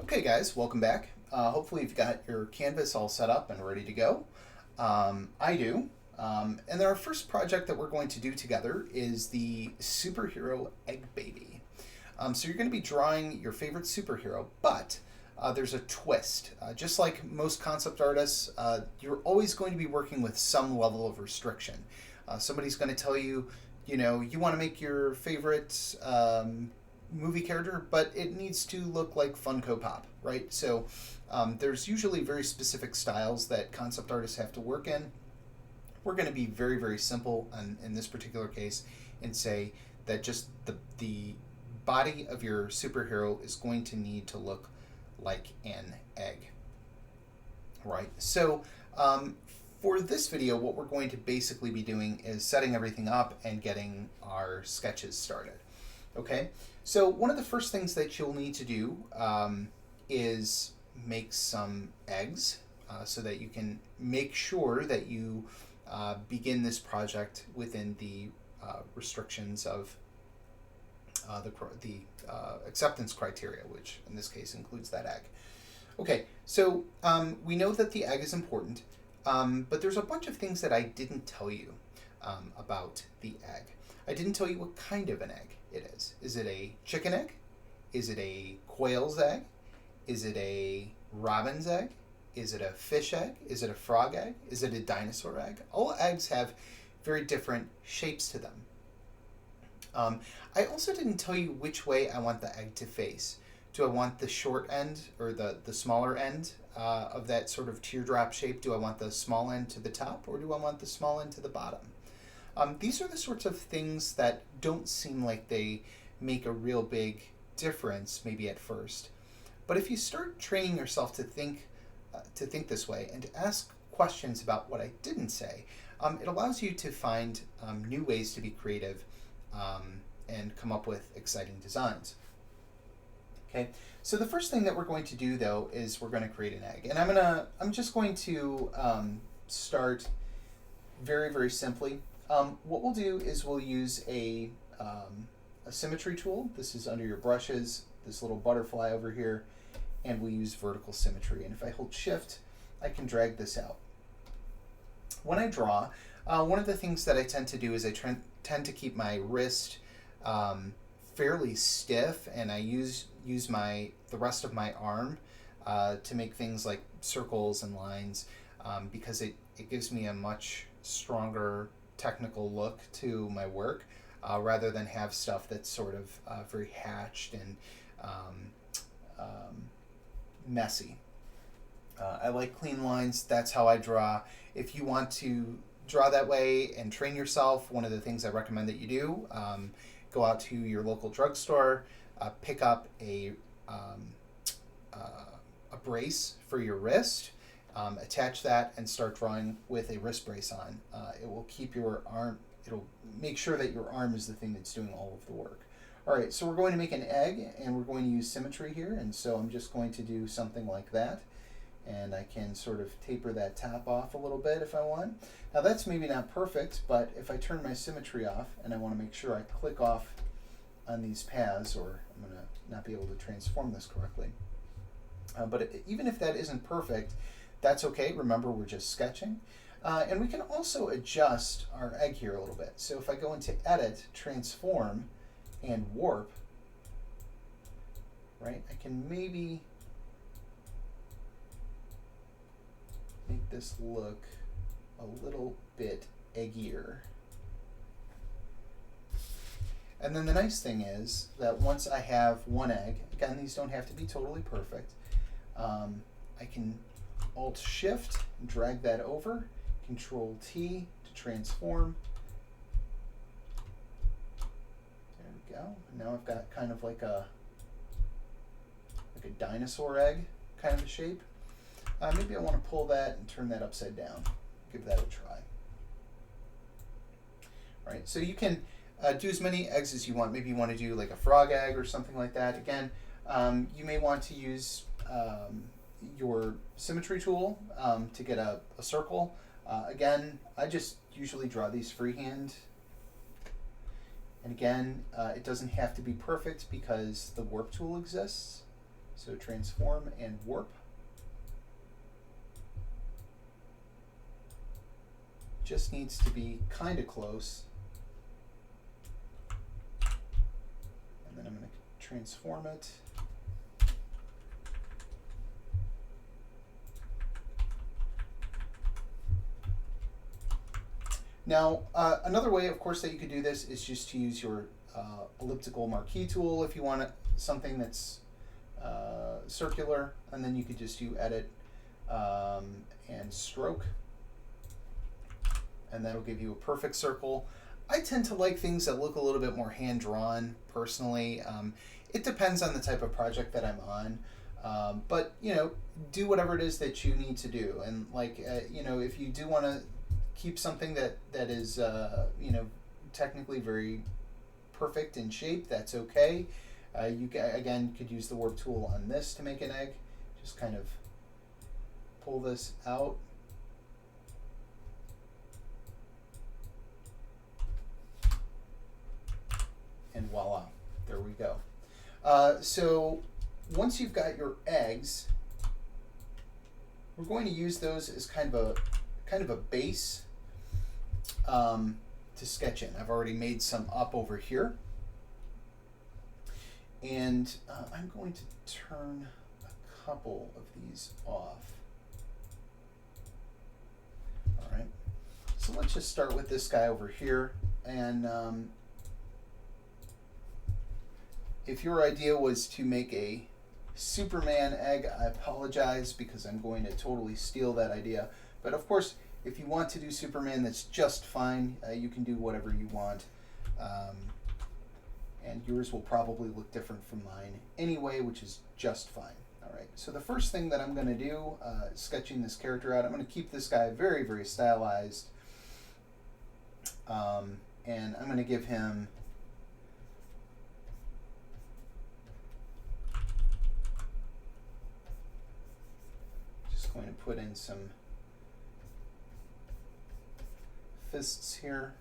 Okay guys, welcome back. Hopefully you've got your canvas all set up and ready to go. I do. And our first project that we're going to do together is the superhero Eggbaby. So you're going to be drawing your favorite superhero, but there's a twist. Just like most concept artists, you're always going to be working with some level of restriction. Somebody's going to tell you, you want to make your favorite movie character, but it needs to look like Funko Pop, right? So there's usually very specific styles that concept artists have to work in. We're going to be very, very simple in this particular case and say that just the body of your superhero is going to need to look like an egg, right? So for this video, what we're going to basically be doing is setting everything up and getting our sketches started. Okay, so one of the first things that you'll need to do is make some eggs so that you can make sure that you begin this project within the restrictions of the acceptance criteria, which in this case includes that egg. Okay, so we know that the egg is important, but there's a bunch of things that I didn't tell you about the egg. I didn't tell you what kind of an egg it is. Is it a chicken egg? Is it a quail's egg? Is it a robin's egg? Is it a fish egg? Is it a frog egg? Is it a dinosaur egg? All eggs have very different shapes to them. I also didn't tell you which way I want the egg to face. Do I want the short end or the smaller end of that sort of teardrop shape? Do I want the small end to the top, or do I want the small end to the bottom? These are the sorts of things that don't seem like they make a real big difference maybe at first. But if you start training yourself to think this way and to ask questions about what I didn't say, it allows you to find new ways to be creative and come up with exciting designs. Okay, so the first thing that we're going to do though is we're going to create an egg, and I'm just going to start very, very simply. What we'll do is we'll use a symmetry tool. This is under your brushes, this little butterfly over here, and we'll use vertical symmetry. And if I hold shift, I can drag this out. When I draw, one of the things that I tend to do is I tend to keep my wrist fairly stiff, and I use the rest of my arm to make things like circles and lines because it gives me a much stronger technical look to my work rather than have stuff that's sort of very hatched and messy. I like clean lines. That's how I draw. If you want to draw that way and train yourself, one of the things I recommend that you do, go out to your local drugstore, pick up a brace for your wrist, attach that, and start drawing with a wrist brace on. It will keep your arm, it'll make sure that your arm is the thing that's doing all of the work. All right, so we're going to make an egg, and we're going to use symmetry here, and so I'm just going to do something like that, and I can sort of taper that top off a little bit if I want. Now that's maybe not perfect, but if I turn my symmetry off and I want to make sure I click off on these paths, or I'm going to not be able to transform this correctly. But even if that isn't perfect, that's okay. Remember, we're just sketching. And we can also adjust our egg here a little bit. So if I go into Edit, Transform, and Warp, right, I can maybe make this look a little bit eggier. And then the nice thing is that once I have one egg, again, these don't have to be totally perfect, I can Alt-Shift, drag that over, Control-T to transform. There we go. And now I've got kind of like a dinosaur egg kind of a shape. Maybe I want to pull that and turn that upside down. Give that a try. All right, so you can do as many eggs as you want. Maybe you want to do like a frog egg or something like that. Again, you may want to use your symmetry tool to get a circle. Again, I just usually draw these freehand. And again, it doesn't have to be perfect because the warp tool exists. So transform and warp. Just needs to be kind of close. And then I'm going to transform it. Now, another way, of course, that you could do this is just to use your elliptical marquee tool if you want something that's circular, and then you could just do edit and stroke, and that'll give you a perfect circle. I tend to like things that look a little bit more hand-drawn, personally. It depends on the type of project that I'm on, but you know, do whatever it is that you need to do, and like you know, if you do want to keep something that is you know, technically very perfect in shape, that's okay. You again could use the warp tool on this to make an egg. Just kind of pull this out. And voila, there we go. So once you've got your eggs, we're going to use those as kind of a base to sketch in. I've already made some up over here. And I'm going to turn a couple of these off. All right. So let's just start with this guy over here. And if your idea was to make a Superman egg, I apologize because I'm going to totally steal that idea. But of course, if you want to do Superman, that's just fine. You can do whatever you want. And yours will probably look different from mine anyway, which is just fine. All right, so the first thing that I'm going to do, sketching this character out, I'm going to keep this guy very, very stylized. And I'm going to give him just going to put in some fists here.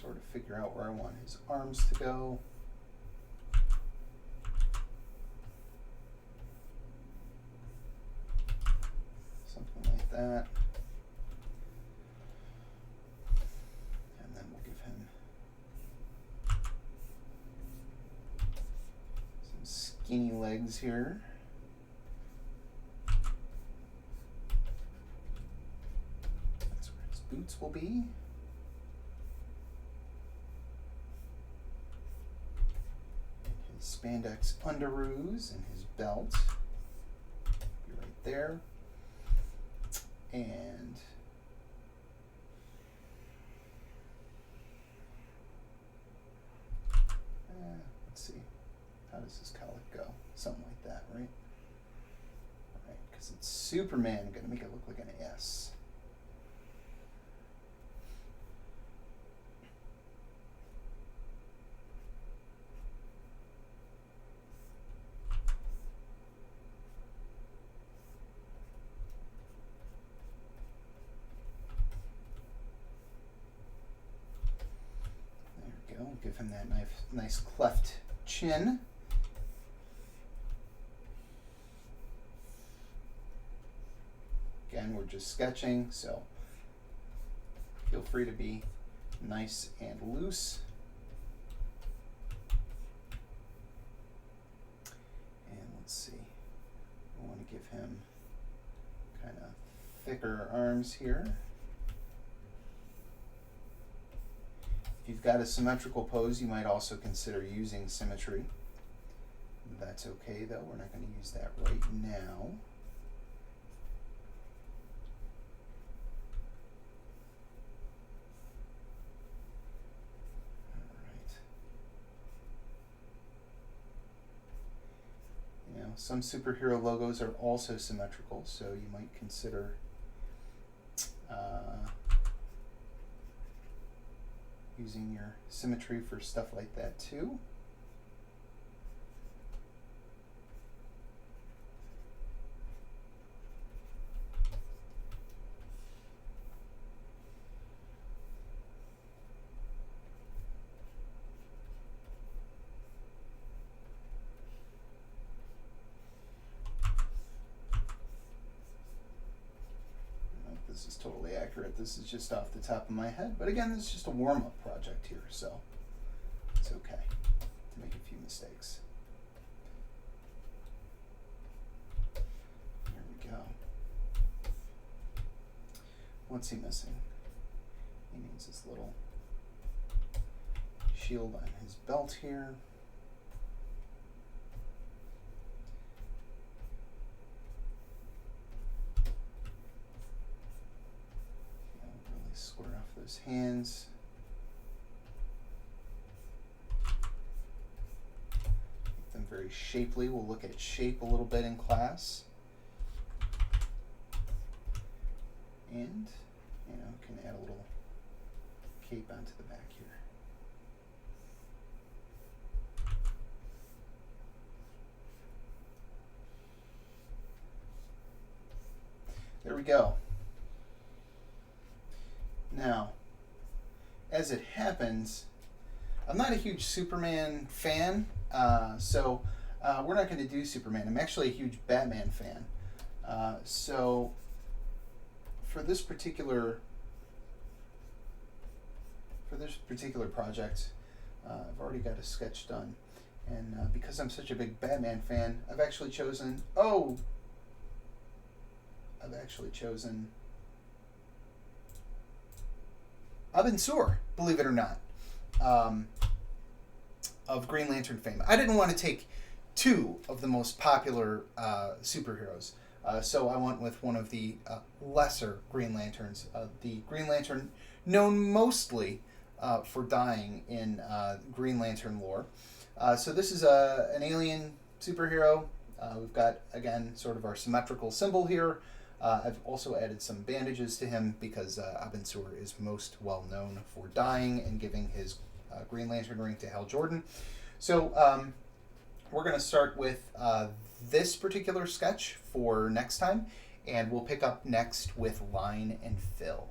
Sort of figure out where I want his arms to go. Something like that. And then we'll give him some skinny legs here. That's where his boots will be. Spandex underoos and his belt be right there. And let's see, how does his collar go? Something like that, right? All right, because it's Superman, I'm going to make it look like an S. Give him that nice cleft chin. Again, we're just sketching, so feel free to be nice and loose. And let's see, I want to give him kind of thicker arms here. If you've got a symmetrical pose, you might also consider using symmetry. That's okay though, we're not going to use that right now. Alright. You know, some superhero logos are also symmetrical, so you might consider using your symmetry for stuff like that too. this is totally accurate. This is just off the top of my head. But again, this is just a warm-up project here, so it's okay to make a few mistakes. There we go. What's he missing? He needs this little shield on his belt here. Really square off those hands. Make them very shapely. We'll look at shape a little bit in class. And, you know, can add a little cape onto the back here. There we go. Now, as it happens, I'm not a huge Superman fan, so we're not going to do Superman. I'm actually a huge Batman fan. So for this particular project, I've already got a sketch done, and because I'm such a big Batman fan, I've actually chosen Abin Sur, believe it or not, of Green Lantern fame. I didn't want to take two of the most popular superheroes, so I went with one of the lesser Green Lanterns, the Green Lantern known mostly for dying in Green Lantern lore. So this is an alien superhero. We've got, again, sort of our symmetrical symbol here. I've also added some bandages to him because Abin Sur is most well known for dying and giving his Green Lantern ring to Hal Jordan. So we're going to start with this particular sketch for next time, and we'll pick up next with line and fill.